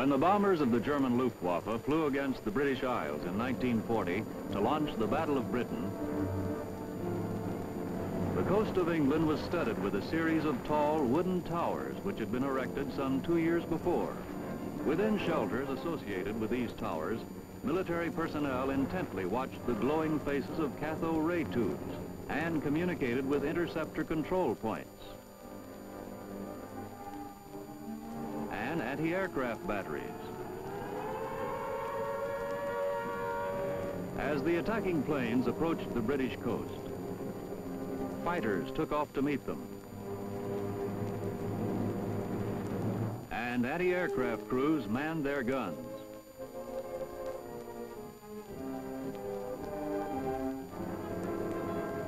When the bombers of the German Luftwaffe flew against the British Isles in 1940 to launch the Battle of Britain, the coast of England was studded with a series of tall wooden towers which had been erected some 2 years before. Within shelters associated with these towers, military personnel intently watched the glowing faces of cathode ray tubes and communicated with interceptor control points and anti-aircraft batteries. As the attacking planes approached the British coast, fighters took off to meet them, and anti-aircraft crews manned their guns.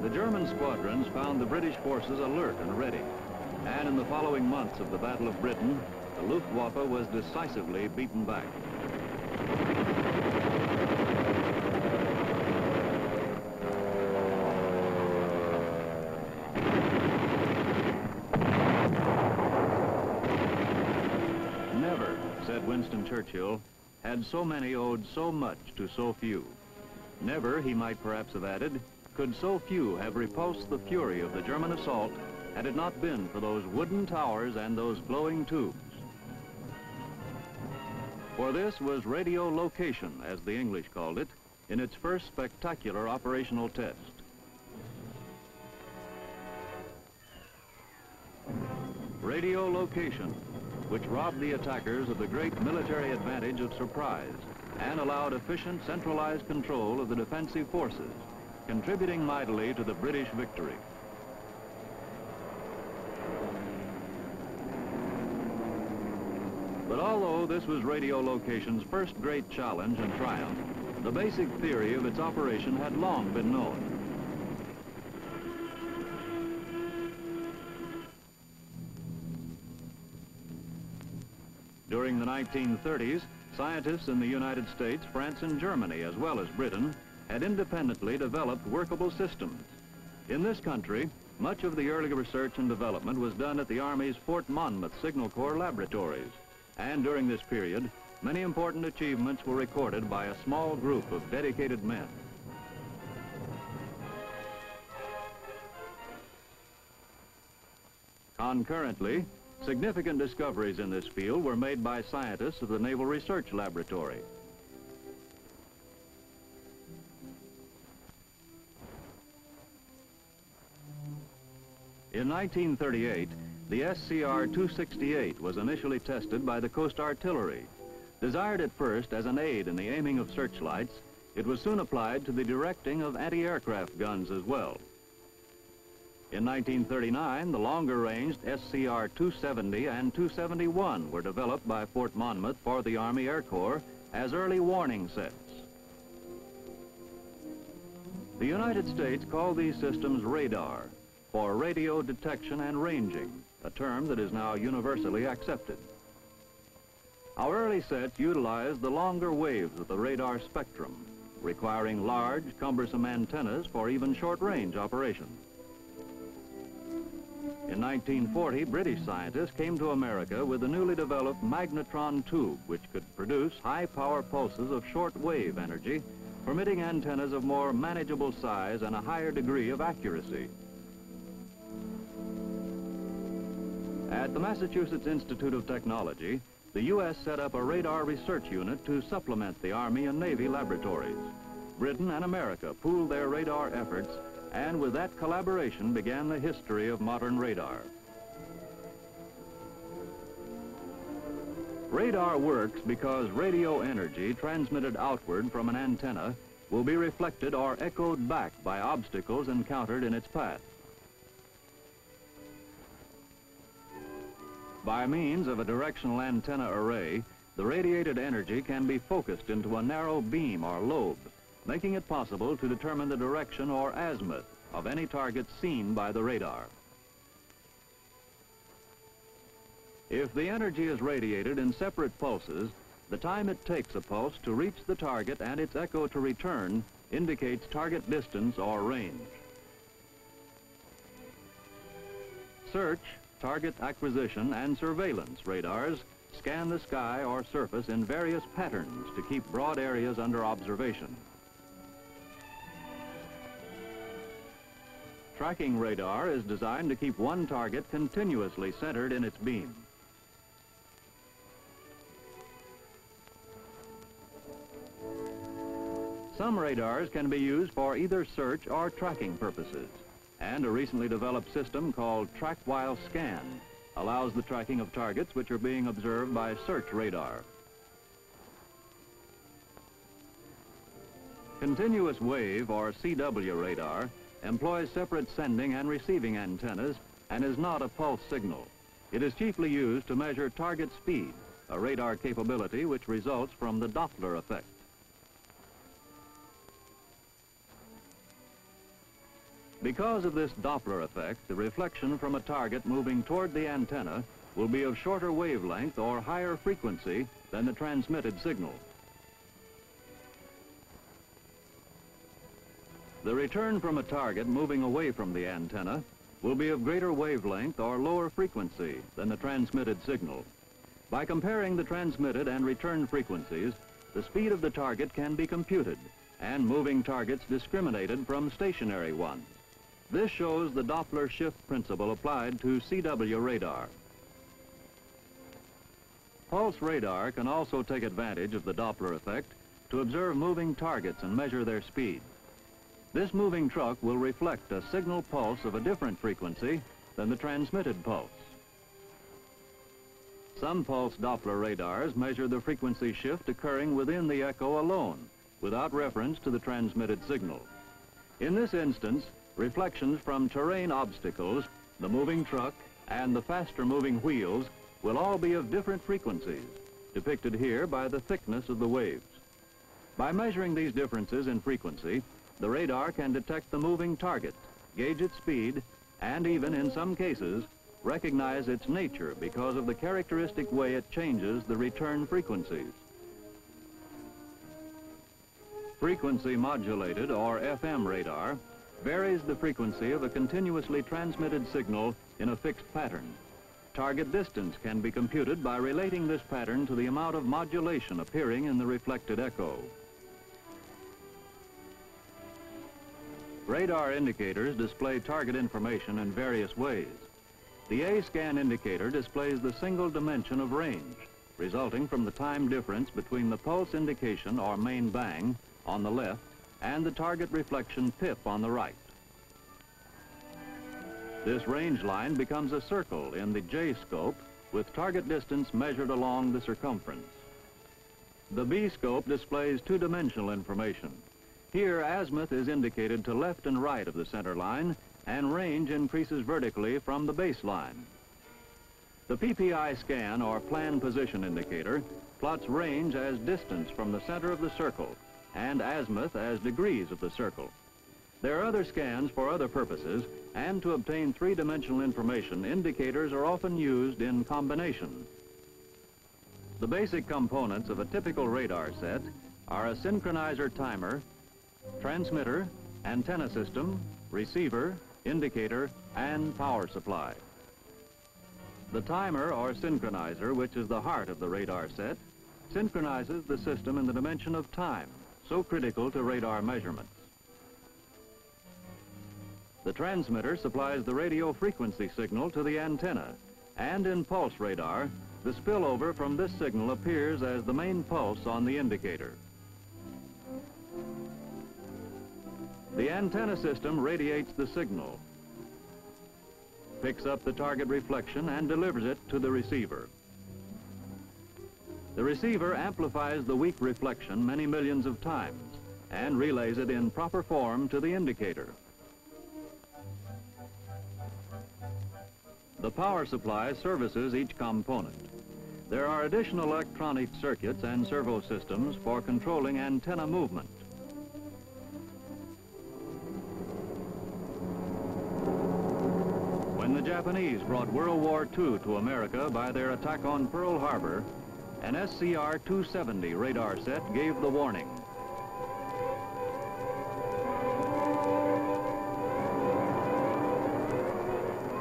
The German squadrons found the British forces alert and ready, and in the following months of the Battle of Britain, the Luftwaffe was decisively beaten back. Never, said Winston Churchill, had so many owed so much to so few. Never, he might perhaps have added, could so few have repulsed the fury of the German assault had it not been for those wooden towers and those glowing tubes. For this was radio location, as the English called it, in its first spectacular operational test. Radio location, which robbed the attackers of the great military advantage of surprise and allowed efficient centralized control of the defensive forces, contributing mightily to the British victory. But although this was radio location's first great challenge and triumph, the basic theory of its operation had long been known. During the 1930s, scientists in the United States, France, and Germany, as well as Britain, had independently developed workable systems. In this country, much of the early research and development was done at the Army's Fort Monmouth Signal Kors laboratories, and during this period, many important achievements were recorded by a small group of dedicated men. Concurrently, significant discoveries in this field were made by scientists of the Naval Research Laboratory. In 1938, the SCR-268 was initially tested by the Coast Artillery. Desired at first as an aid in the aiming of searchlights, it was soon applied to the directing of anti-aircraft guns as well. In 1939, the longer-ranged SCR-270 and 271 were developed by Fort Monmouth for the Army Air Corps as early warning sets. The United States called these systems radar, for radio detection and ranging, a term that is now universally accepted. Our early sets utilized the longer waves of the radar spectrum, requiring large, cumbersome antennas for even short-range operation. In 1940, British scientists came to America with the newly developed magnetron tube, which could produce high-power pulses of short-wave energy, permitting antennas of more manageable size and a higher degree of accuracy. At the Massachusetts Institute of Technology, the U.S. set up a radar research unit to supplement the Army and Navy laboratories. Britain and America pooled their radar efforts, and with that collaboration began the history of modern radar. Radar works because radio energy transmitted outward from an antenna will be reflected or echoed back by obstacles encountered in its path. By means of a directional antenna array, the radiated energy can be focused into a narrow beam or lobe, making it possible to determine the direction or azimuth of any target seen by the radar. If the energy is radiated in separate pulses, the time it takes a pulse to reach the target and its echo to return indicates target distance or range. Search, target acquisition, and surveillance radars scan the sky or surface in various patterns to keep broad areas under observation. Tracking radar is designed to keep one target continuously centered in its beam. Some radars can be used for either search or tracking purposes, and a recently developed system called Track While Scan allows the tracking of targets which are being observed by search radar. Continuous wave, or CW radar, employs separate sending and receiving antennas and is not a pulse signal. It is chiefly used to measure target speed, a radar capability which results from the Doppler effect. Because of this Doppler effect, the reflection from a target moving toward the antenna will be of shorter wavelength or higher frequency than the transmitted signal. The return from a target moving away from the antenna will be of greater wavelength or lower frequency than the transmitted signal. By comparing the transmitted and return frequencies, the speed of the target can be computed and moving targets discriminated from stationary ones. This shows the Doppler shift principle applied to CW radar. Pulse radar can also take advantage of the Doppler effect to observe moving targets and measure their speed. This moving truck will reflect a signal pulse of a different frequency than the transmitted pulse. Some pulse Doppler radars measure the frequency shift occurring within the echo alone, without reference to the transmitted signal. In this instance, reflections from terrain obstacles, the moving truck, and the faster moving wheels will all be of different frequencies, depicted here by the thickness of the waves. By measuring these differences in frequency, the radar can detect the moving target, gauge its speed, and even in some cases, recognize its nature because of the characteristic way it changes the return frequencies. Frequency modulated, or FM radar, varies the frequency of a continuously transmitted signal in a fixed pattern. Target distance can be computed by relating this pattern to the amount of modulation appearing in the reflected echo. Radar indicators display target information in various ways. The A-scan indicator displays the single dimension of range, resulting from the time difference between the pulse indication, or main bang, on the left and the target reflection pip on the right. This range line becomes a circle in the J-scope with target distance measured along the circumference. The B-scope displays two-dimensional information. Here, azimuth is indicated to left and right of the center line, and range increases vertically from the baseline. The PPI scan, or plan position indicator, plots range as distance from the center of the circle and azimuth as degrees of the circle. There are other scans for other purposes, and to obtain three-dimensional information, indicators are often used in combination. The basic components of a typical radar set are a synchronizer timer, transmitter, antenna system, receiver, indicator, and power supply. The timer, or synchronizer, which is the heart of the radar set, synchronizes the system in the dimension of time, so critical to radar measurements. The transmitter supplies the radio frequency signal to the antenna, and in pulse radar, the spillover from this signal appears as the main pulse on the indicator. The antenna system radiates the signal, picks up the target reflection, and delivers it to the receiver. The receiver amplifies the weak reflection many millions of times and relays it in proper form to the indicator. The power supply services each component. There are additional electronic circuits and servo systems for controlling antenna movement. When the Japanese brought World War II to America by their attack on Pearl Harbor, an SCR-270 radar set gave the warning.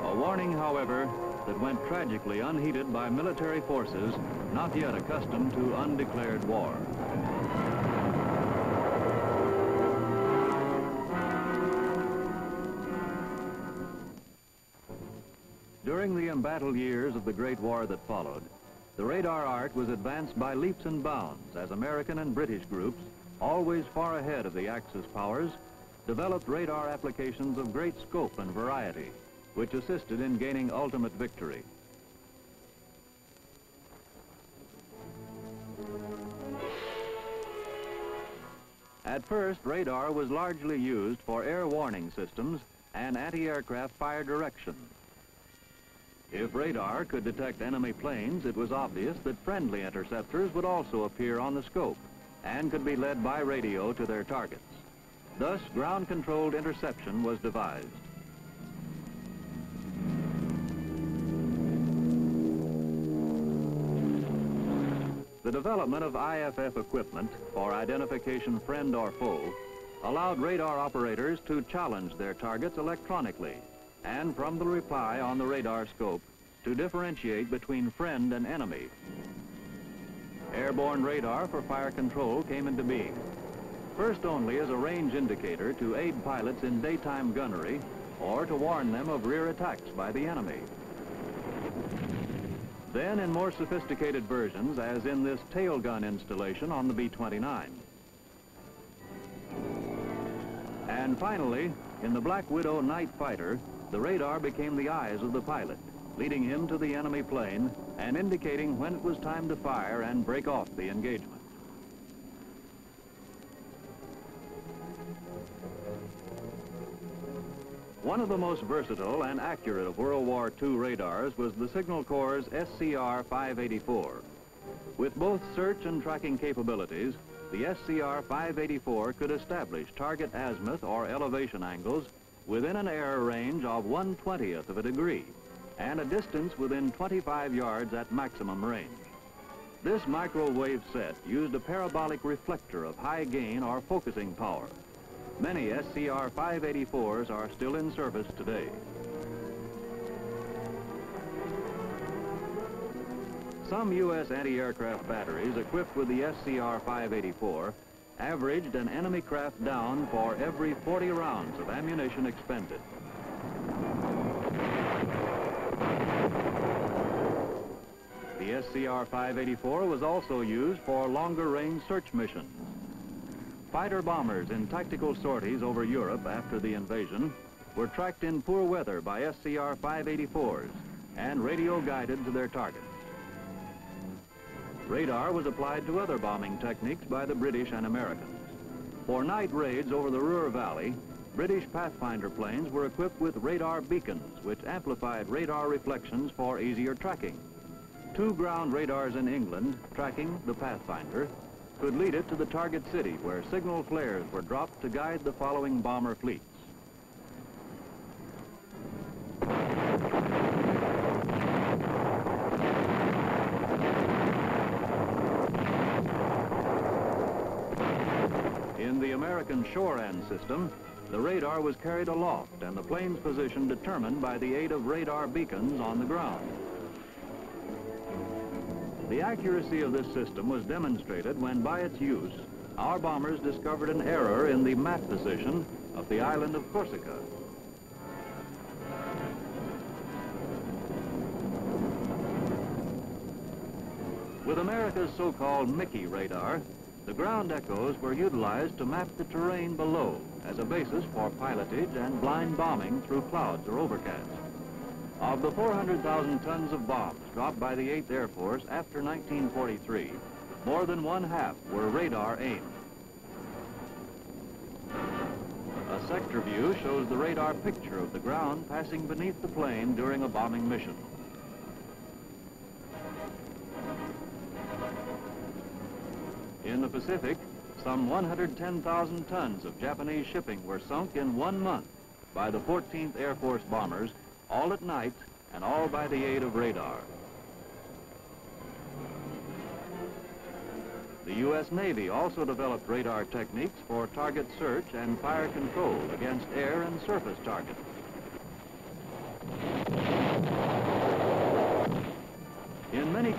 A warning, however, that went tragically unheeded by military forces not yet accustomed to undeclared war. During the embattled years of the Great War that followed, the radar art was advanced by leaps and bounds as American and British groups, always far ahead of the Axis powers, developed radar applications of great scope and variety, which assisted in gaining ultimate victory. At first, radar was largely used for air warning systems and anti-aircraft fire direction. If radar could detect enemy planes, it was obvious that friendly interceptors would also appear on the scope and could be led by radio to their targets. Thus, ground-controlled interception was devised. The development of IFF equipment for identification friend or foe allowed radar operators to challenge their targets electronically and from the reply on the radar scope to differentiate between friend and enemy. Airborne radar for fire control came into being, first only as a range indicator to aid pilots in daytime gunnery or to warn them of rear attacks by the enemy. Then in more sophisticated versions, as in this tail gun installation on the B-29. And finally, in the Black Widow night fighter, the radar became the eyes of the pilot, leading him to the enemy plane and indicating when it was time to fire and break off the engagement. One of the most versatile and accurate of World War II radars was the Signal Kors Scr 584. With both search and tracking capabilities, the Scr 584 could establish target azimuth or elevation angles within an error range of 1/20th of a degree and a distance within 25 yards at maximum range. This microwave set used a parabolic reflector of high gain or focusing power. Many Scr 584s are still in service today. Some U.S. anti-aircraft batteries equipped with the Scr 584 averaged an enemy craft down for every 40 rounds of ammunition expended. The Scr 584 was also used for longer-range search missions. Fighter bombers in tactical sorties over Europe after the invasion were tracked in poor weather by Scr 584s and radio-guided to their targets. Radar was applied to other bombing techniques by the British and Americans. For night raids over the Ruhr Valley, British Pathfinder planes were equipped with radar beacons, which amplified radar reflections for easier tracking. 2 ground radars in England, tracking the Pathfinder, could lead it to the target city, where signal flares were dropped to guide the following bomber fleets. In the American shore-end system, the radar was carried aloft and the plane's position determined by the aid of radar beacons on the ground. The accuracy of this system was demonstrated when, by its use, our bombers discovered an error in the map position of the island of Corsica. With America's so-called Mickey radar, the ground echoes were utilized to map the terrain below as a basis for pilotage and blind bombing through clouds or overcast. Of the 400,000 tons of bombs dropped by the 8th Air Force after 1943, more than 1/2 were radar aimed. A sector view shows the radar picture of the ground passing beneath the plane during a bombing mission. In the Pacific, some 110,000 tons of Japanese shipping were sunk in 1 month by the 14th Air Force bombers, all at night and all by the aid of radar. The U.S. Navy also developed radar techniques for target search and fire control against air and surface targets.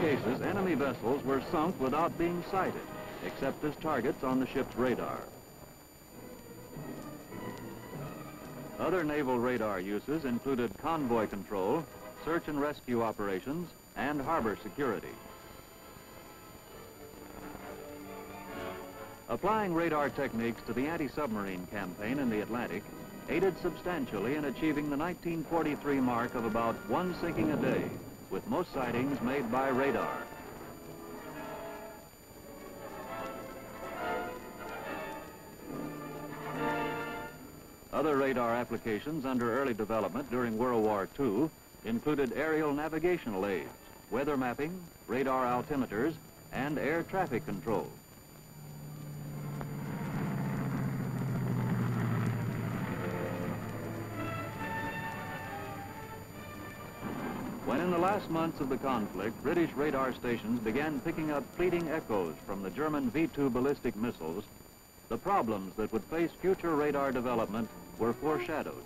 cases, enemy vessels were sunk without being sighted, except as targets on the ship's radar. Other naval radar uses included convoy control, search and rescue operations, and harbor security. Applying radar techniques to the anti-submarine campaign in the Atlantic aided substantially in achieving the 1943 mark of about one sinking a day, with most sightings made by radar. Other radar applications under early development during World War II included aerial navigational aids, weather mapping, radar altimeters, and air traffic control. When in the last months of the conflict, British radar stations began picking up fleeting echoes from the German V-2 ballistic missiles, the problems that would face future radar development were foreshadowed.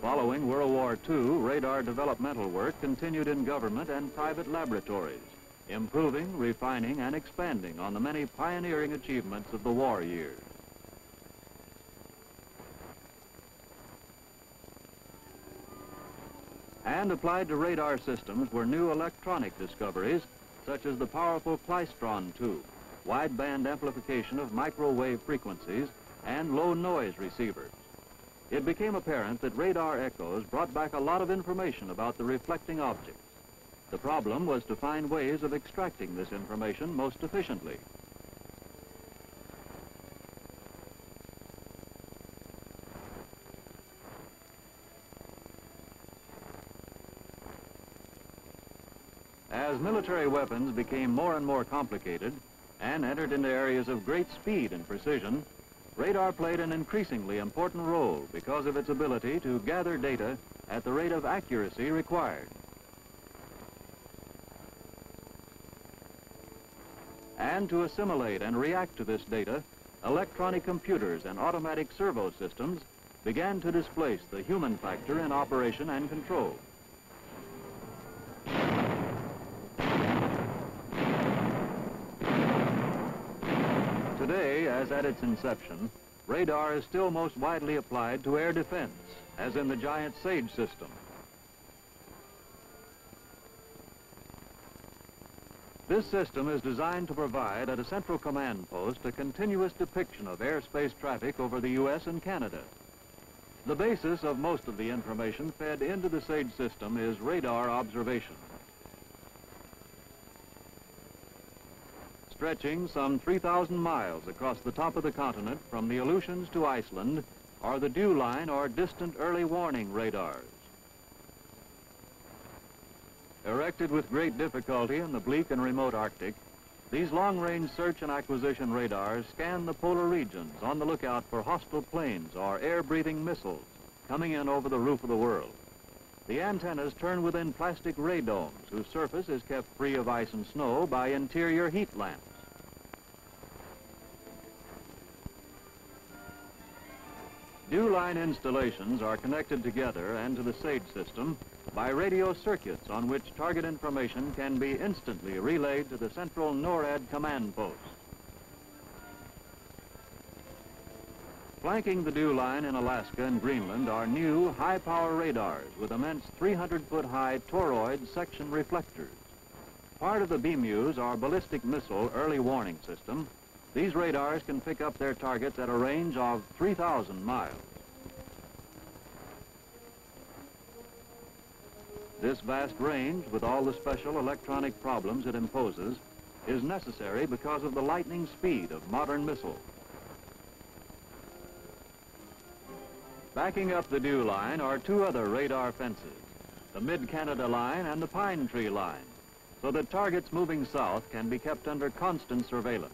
Following World War II, radar developmental work continued in government and private laboratories, improving, refining, and expanding on the many pioneering achievements of the war years. And applied to radar systems were new electronic discoveries, such as the powerful klystron tube, wideband amplification of microwave frequencies, and low noise receivers. It became apparent that radar echoes brought back a lot of information about the reflecting objects. The problem was to find ways of extracting this information most efficiently. As military weapons became more and more complicated and entered into areas of great speed and precision, radar played an increasingly important role because of its ability to gather data at the rate of accuracy required. And to assimilate and react to this data, electronic computers and automatic servo systems began to displace the human factor in operation and control. Today, as at its inception, radar is still most widely applied to air defense, as in the giant SAGE system. This system is designed to provide at a central command post a continuous depiction of airspace traffic over the U.S. and Canada. The basis of most of the information fed into the SAGE system is radar observation. Stretching some 3,000 miles across the top of the continent from the Aleutians to Iceland are the dew line or distant early warning radars. Erected with great difficulty in the bleak and remote Arctic, these long-range search and acquisition radars scan the polar regions on the lookout for hostile planes or air-breathing missiles coming in over the roof of the world. The antennas turn within plastic radomes whose surface is kept free of ice and snow by interior heat lamps. Dew line installations are connected together and to the SAGE system by radio circuits on which target information can be instantly relayed to the central NORAD command post. Flanking the dew line in Alaska and Greenland are new high-power radars with immense 300-foot-high toroid section reflectors. Part of the BMU's our ballistic missile early warning system. These radars can pick up their targets at a range of 3,000 miles. This vast range, with all the special electronic problems it imposes, is necessary because of the lightning speed of modern missiles. Backing up the dew line are two other radar fences, the Mid-Canada line and the Pine Tree line, so that targets moving south can be kept under constant surveillance.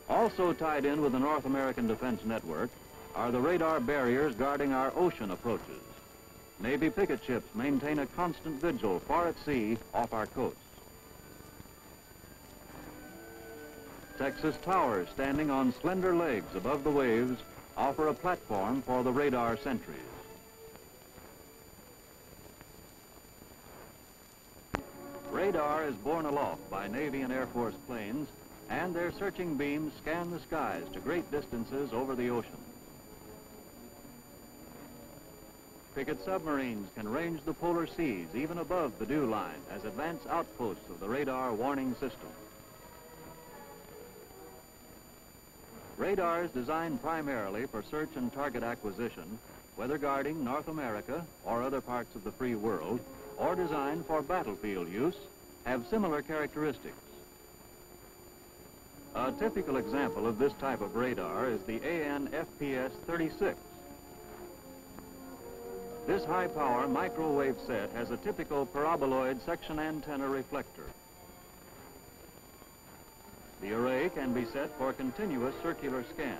Also tied in with the North American Defense Network are the radar barriers guarding our ocean approaches. Navy picket ships maintain a constant vigil far at sea off our coasts. Texas towers standing on slender legs above the waves offer a platform for the radar sentries. Radar is borne aloft by Navy and Air Force planes, and their searching beams scan the skies to great distances over the ocean. Picket submarines can range the polar seas even above the dew line as advanced outposts of the radar warning system. Radar is designed primarily for search and target acquisition, whether guarding North America or other parts of the free world, or designed for battlefield use, have similar characteristics. A typical example of this type of radar is the AN-FPS-36. This high-power microwave set has a typical paraboloid section antenna reflector. The array can be set for continuous circular scan.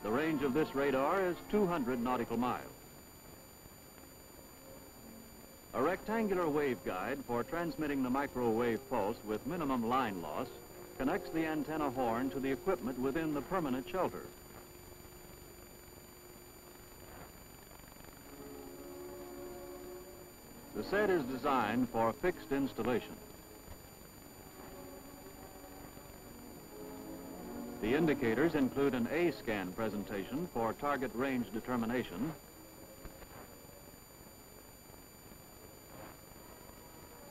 The range of this radar is 200 nautical miles. A rectangular waveguide for transmitting the microwave pulse with minimum line loss connects the antenna horn to the equipment within the permanent shelter. The set is designed for fixed installation. The indicators include an A-scan presentation for target range determination,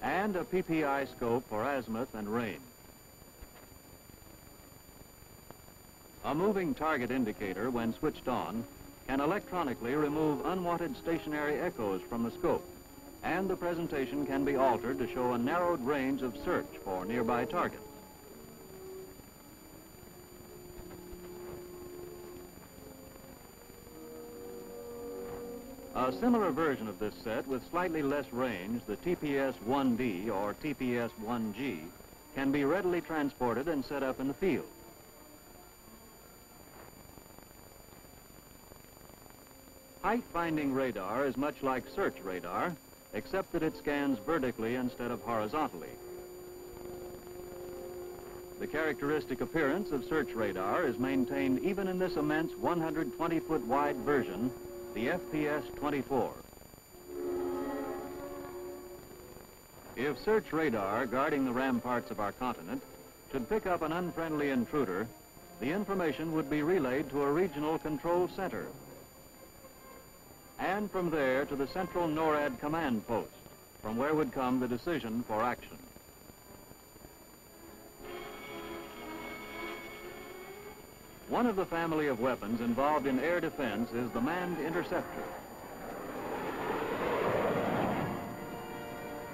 and a PPI scope for azimuth and range. A moving target indicator, when switched on, can electronically remove unwanted stationary echoes from the scope, and the presentation can be altered to show a narrowed range of search for nearby targets. A similar version of this set with slightly less range, the TPS-1D or TPS-1G, can be readily transported and set up in the field. Height-finding radar is much like search radar, except that it scans vertically instead of horizontally. The characteristic appearance of search radar is maintained even in this immense 120-foot wide version, the FPS-24. If search radar guarding the ramparts of our continent should pick up an unfriendly intruder, the information would be relayed to a regional control center, and from there to the central NORAD command post, from where would come the decision for action. One of the family of weapons involved in air defense is the manned interceptor.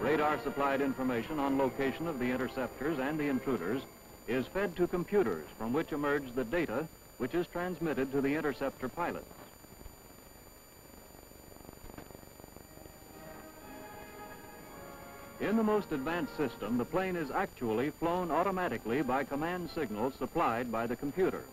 Radar-supplied information on location of the interceptors and the intruders is fed to computers from which emerge the data which is transmitted to the interceptor pilots. In the most advanced system, the plane is actually flown automatically by command signals supplied by the computer.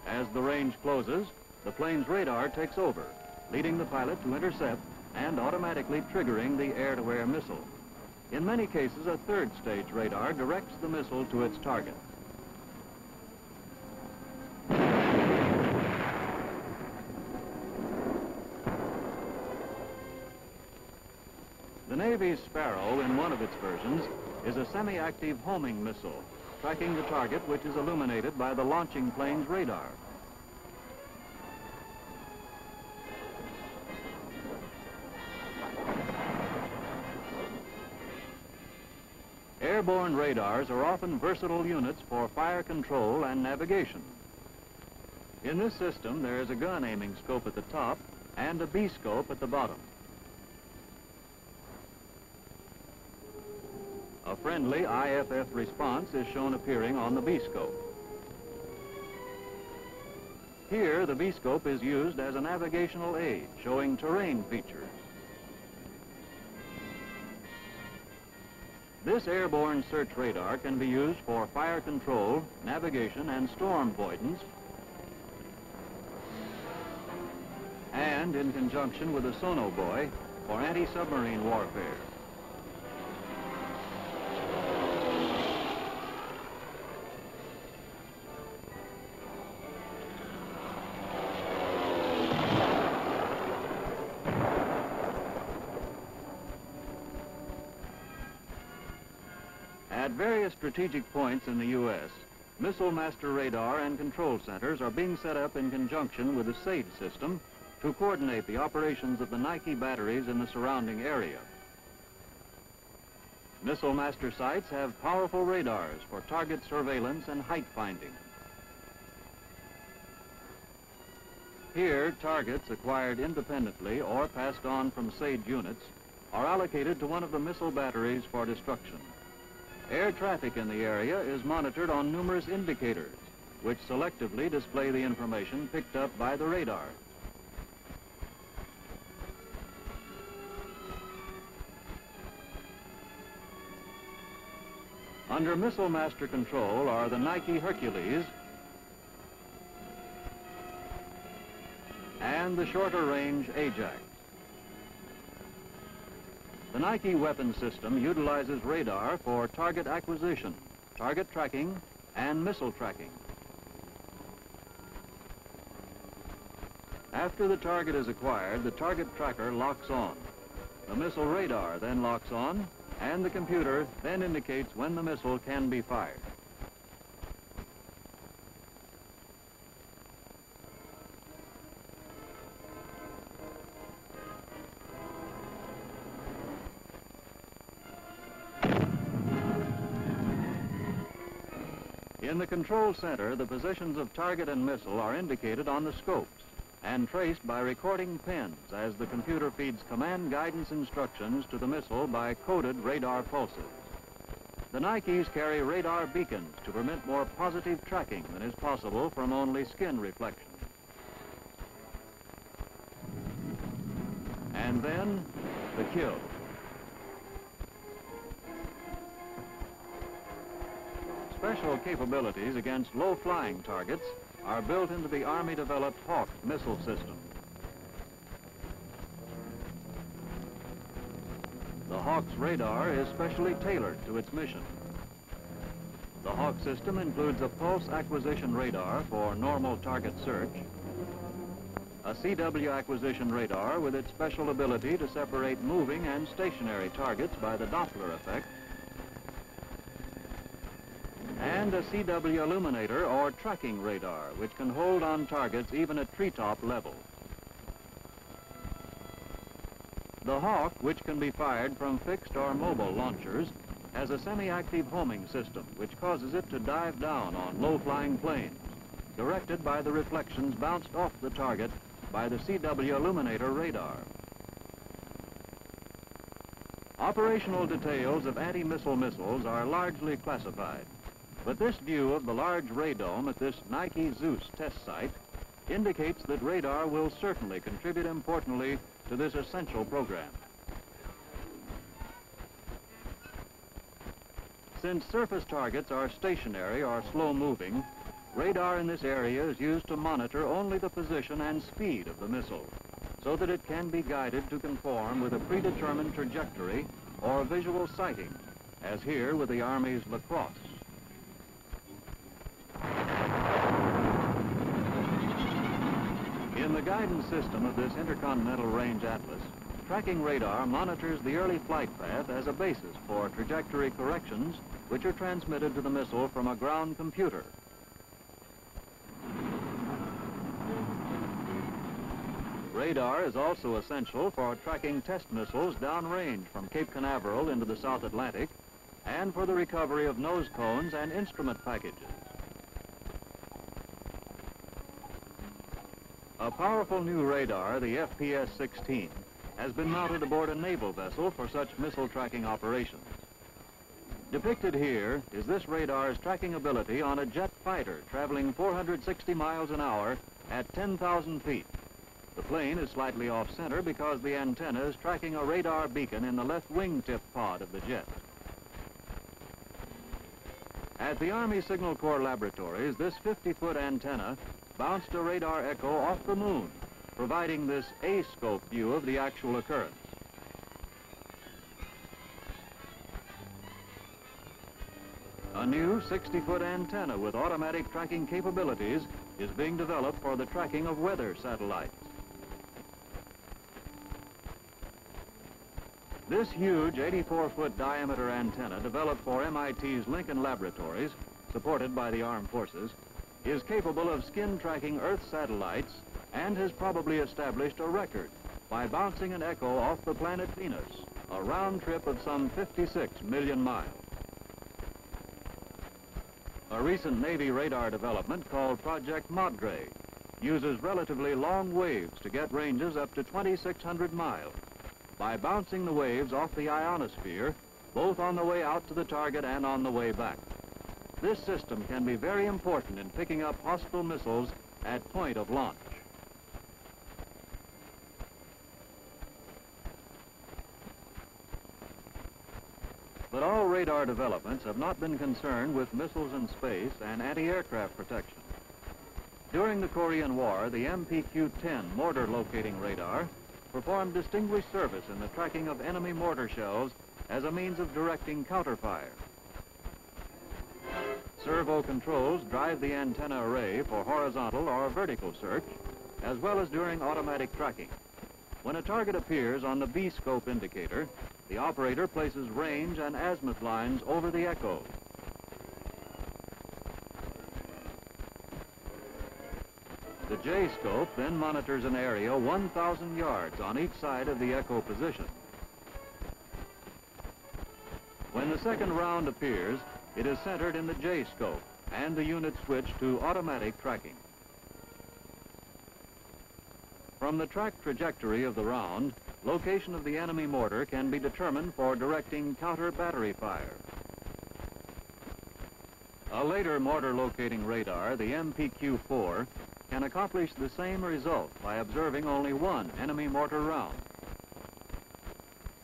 As the range closes, the plane's radar takes over, leading the pilot to intercept and automatically triggering the air-to-air missile. In many cases, a third-stage radar directs the missile to its target. The Navy's Sparrow, in one of its versions, is a semi-active homing missile, tracking the target which is illuminated by the launching plane's radar. Airborne radars are often versatile units for fire control and navigation. In this system, there is a gun aiming scope at the top and a B scope at the bottom. A friendly IFF response is shown appearing on the B scope. Here, the B scope is used as a navigational aid, showing terrain features. This airborne search radar can be used for fire control, navigation, and storm avoidance, and in conjunction with a sonobuoy for anti-submarine warfare. various strategic points in the U.S., missile master radar and control centers are being set up in conjunction with the SAGE system to coordinate the operations of the Nike batteries in the surrounding area. Missile master sites have powerful radars for target surveillance and height finding. Here, targets acquired independently or passed on from SAGE units are allocated to one of the missile batteries for destruction. Air traffic in the area is monitored on numerous indicators, which selectively display the information picked up by the radar. Under missile master control are the Nike Hercules and the shorter range Ajax. The Nike weapon system utilizes radar for target acquisition, target tracking, and missile tracking. After the target is acquired, the target tracker locks on. The missile radar then locks on, and the computer then indicates when the missile can be fired. In the control center, the positions of target and missile are indicated on the scopes and traced by recording pins as the computer feeds command guidance instructions to the missile by coded radar pulses. The Nikes carry radar beacons to permit more positive tracking than is possible from only skin reflection. And then, the kill. Special capabilities against low-flying targets are built into the Army-developed Hawk missile system. The Hawk's radar is specially tailored to its mission. The Hawk system includes a pulse acquisition radar for normal target search, a CW acquisition radar with its special ability to separate moving and stationary targets by the Doppler effect, and a CW illuminator or tracking radar, which can hold on targets even at treetop level. The Hawk, which can be fired from fixed or mobile launchers, has a semi-active homing system, which causes it to dive down on low-flying planes, directed by the reflections bounced off the target by the CW illuminator radar. Operational details of anti-missile missiles are largely classified. But this view of the large radome at this Nike Zeus test site indicates that radar will certainly contribute importantly to this essential program. Since surface targets are stationary or slow-moving, radar in this area is used to monitor only the position and speed of the missile, so that it can be guided to conform with a predetermined trajectory or visual sighting, as here with the Army's Lacrosse. In the guidance system of this Intercontinental Range Atlas, tracking radar monitors the early flight path as a basis for trajectory corrections, which are transmitted to the missile from a ground computer. Radar is also essential for tracking test missiles downrange from Cape Canaveral into the South Atlantic and for the recovery of nose cones and instrument packages. A powerful new radar, the FPS-16, has been mounted aboard a naval vessel for such missile tracking operations. Depicted here is this radar's tracking ability on a jet fighter traveling 460 miles an hour at 10,000 feet. The plane is slightly off-center because the antenna is tracking a radar beacon in the left wingtip pod of the jet. At the Army Signal Kors laboratories, this 50-foot antenna bounced a radar echo off the moon, providing this A-scope view of the actual occurrence. A new 60-foot antenna with automatic tracking capabilities is being developed for the tracking of weather satellites. This huge 84-foot diameter antenna, developed for MIT's Lincoln Laboratories, supported by the Armed Forces, is capable of skin-tracking Earth satellites and has probably established a record by bouncing an echo off the planet Venus, a round trip of some 56 million miles. A recent Navy radar development called Project Mortar uses relatively long waves to get ranges up to 2,600 miles by bouncing the waves off the ionosphere, both on the way out to the target and on the way back. This system can be very important in picking up hostile missiles at point of launch. But all radar developments have not been concerned with missiles in space and anti-aircraft protection. During the Korean War, the MPQ-10 mortar locating radar performed distinguished service in the tracking of enemy mortar shells as a means of directing counterfire. Servo controls drive the antenna array for horizontal or vertical search, as well as during automatic tracking. When a target appears on the B-scope indicator, the operator places range and azimuth lines over the echo. The J-scope then monitors an area 1,000 yards on each side of the echo position. When the second round appears, it is centered in the J-scope, and the unit switch to automatic tracking. From the track trajectory of the round, location of the enemy mortar can be determined for directing counter-battery fire. A later mortar locating radar, the MPQ-4, can accomplish the same result by observing only one enemy mortar round.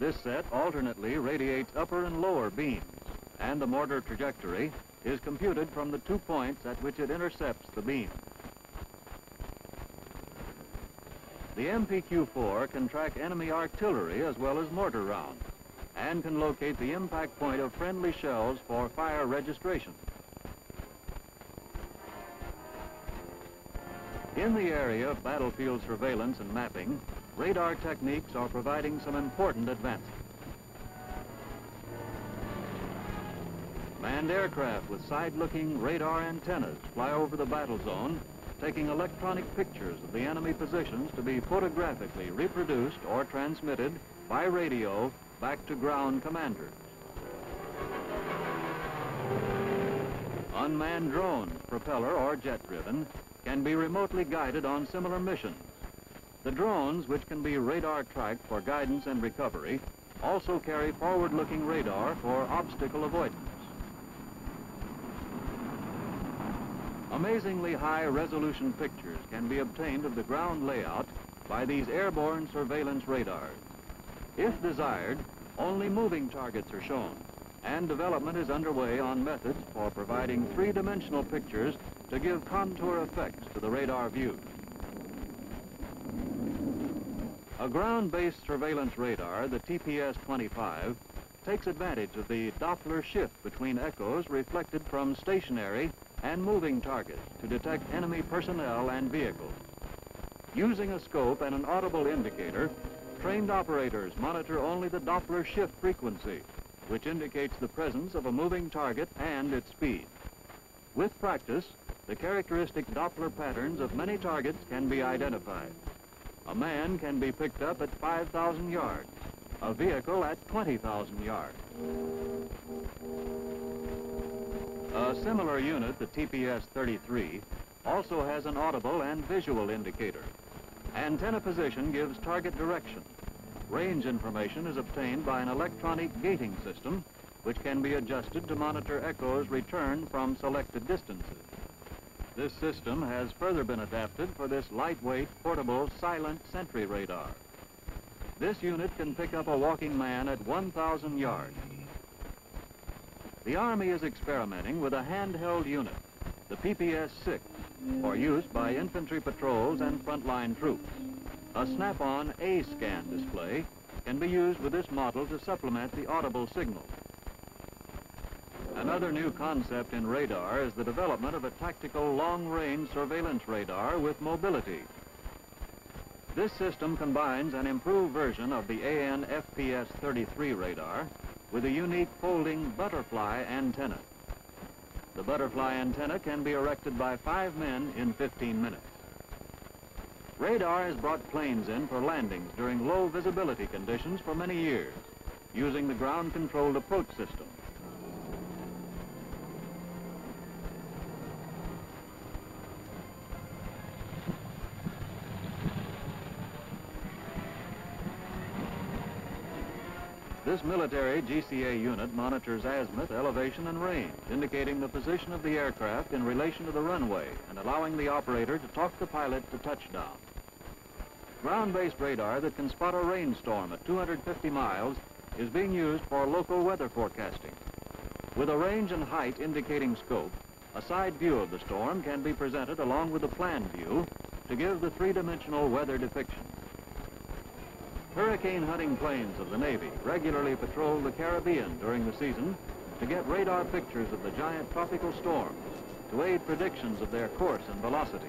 This set alternately radiates upper and lower beams, and the mortar trajectory is computed from the 2 points at which it intercepts the beam. The MPQ-4 can track enemy artillery as well as mortar rounds, and can locate the impact point of friendly shells for fire registration. In the area of battlefield surveillance and mapping, radar techniques are providing some important advances. Manned aircraft with side-looking radar antennas fly over the battle zone, taking electronic pictures of the enemy positions to be photographically reproduced or transmitted by radio back to ground commanders. Unmanned drones, propeller or jet-driven, can be remotely guided on similar missions. The drones, which can be radar tracked for guidance and recovery, also carry forward-looking radar for obstacle avoidance. Amazingly high resolution pictures can be obtained of the ground layout by these airborne surveillance radars. If desired, only moving targets are shown, and development is underway on methods for providing three-dimensional pictures to give contour effects to the radar view. A ground-based surveillance radar, the TPS-25, takes advantage of the Doppler shift between echoes reflected from stationary and moving targets to detect enemy personnel and vehicles. Using a scope and an audible indicator, trained operators monitor only the Doppler shift frequency, which indicates the presence of a moving target and its speed. With practice, the characteristic Doppler patterns of many targets can be identified. A man can be picked up at 5,000 yards, a vehicle at 20,000 yards. A similar unit, the TPS-33, also has an audible and visual indicator. Antenna position gives target direction. Range information is obtained by an electronic gating system, which can be adjusted to monitor echoes returned from selected distances. This system has further been adapted for this lightweight, portable, silent Sentry radar. This unit can pick up a walking man at 1,000 yards. The Army is experimenting with a handheld unit, the PPS-6, for use by infantry patrols and frontline troops. A snap-on A-scan display can be used with this model to supplement the audible signal. Another new concept in radar is the development of a tactical long-range surveillance radar with mobility. This system combines an improved version of the AN-FPS-33 radar with a unique folding butterfly antenna. The butterfly antenna can be erected by 5 men in 15 minutes. Radar has brought planes in for landings during low visibility conditions for many years, using the ground-controlled approach system. This military GCA unit monitors azimuth, elevation, and range, indicating the position of the aircraft in relation to the runway and allowing the operator to talk the pilot to touchdown. Ground-based radar that can spot a rainstorm at 250 miles is being used for local weather forecasting. With a range and height indicating scope, a side view of the storm can be presented along with a plan view to give the three-dimensional weather depiction. Hurricane hunting planes of the Navy regularly patrol the Caribbean during the season to get radar pictures of the giant tropical storms to aid predictions of their course and velocity.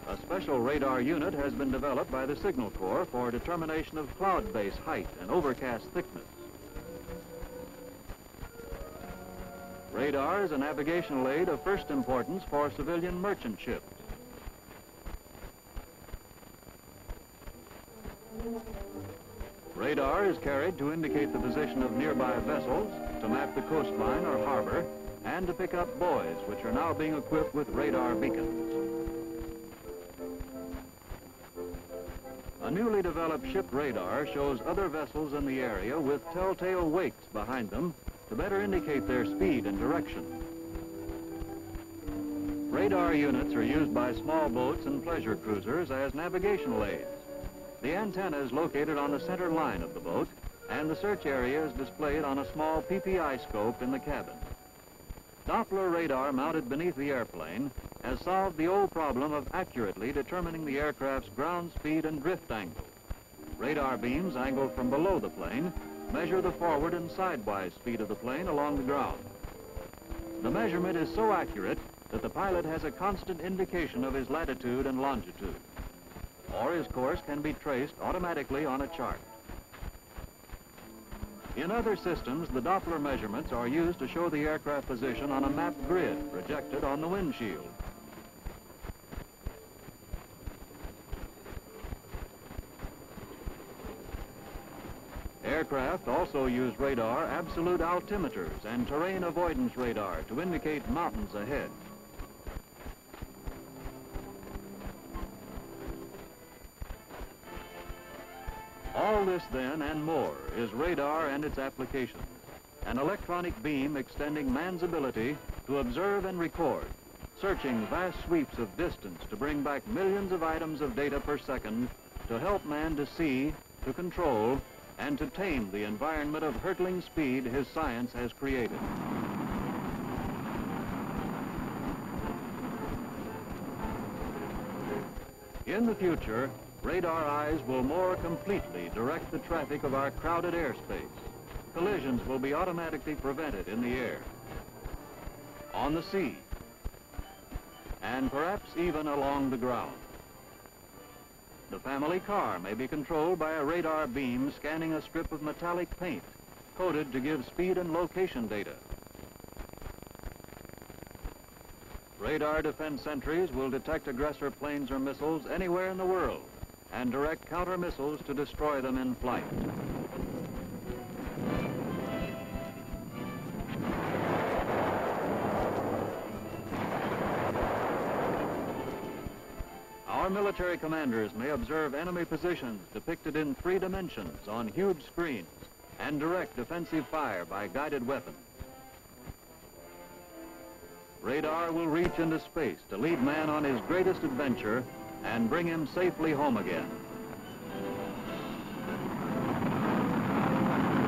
A special radar unit has been developed by the Signal Kors for determination of cloud base height and overcast thickness. Radar is a navigational aid of first importance for civilian merchant ships. Radar is carried to indicate the position of nearby vessels, to map the coastline or harbor, and to pick up buoys, which are now being equipped with radar beacons. A newly developed ship radar shows other vessels in the area with telltale wakes behind them to better indicate their speed and direction. Radar units are used by small boats and pleasure cruisers as navigational aids. The antenna is located on the center line of the boat, and the search area is displayed on a small PPI scope in the cabin. Doppler radar mounted beneath the airplane has solved the old problem of accurately determining the aircraft's ground speed and drift angle. Radar beams angled from below the plane measure the forward and sidewise speed of the plane along the ground. The measurement is so accurate that the pilot has a constant indication of his latitude and longitude, or his course can be traced automatically on a chart. In other systems, the Doppler measurements are used to show the aircraft position on a map grid projected on the windshield. Aircraft also use radar absolute altimeters and terrain avoidance radar to indicate mountains ahead. All this then and more is radar and its applications. An electronic beam extending man's ability to observe and record, searching vast sweeps of distance to bring back millions of items of data per second to help man to see, to control, and to tame the environment of hurtling speed his science has created. In the future, radar eyes will more completely direct the traffic of our crowded airspace. Collisions will be automatically prevented in the air, on the sea, and perhaps even along the ground. The family car may be controlled by a radar beam scanning a strip of metallic paint, coded to give speed and location data. Radar defense sentries will detect aggressor planes or missiles anywhere in the world and direct counter missiles to destroy them in flight. Our military commanders may observe enemy positions depicted in 3 dimensions on huge screens and direct defensive fire by guided weapons. Radar will reach into space to lead man on his greatest adventure and bring him safely home again.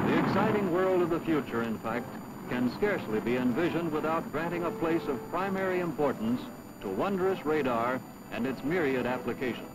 The exciting world of the future, in fact, can scarcely be envisioned without granting a place of primary importance to wondrous radar and its myriad applications.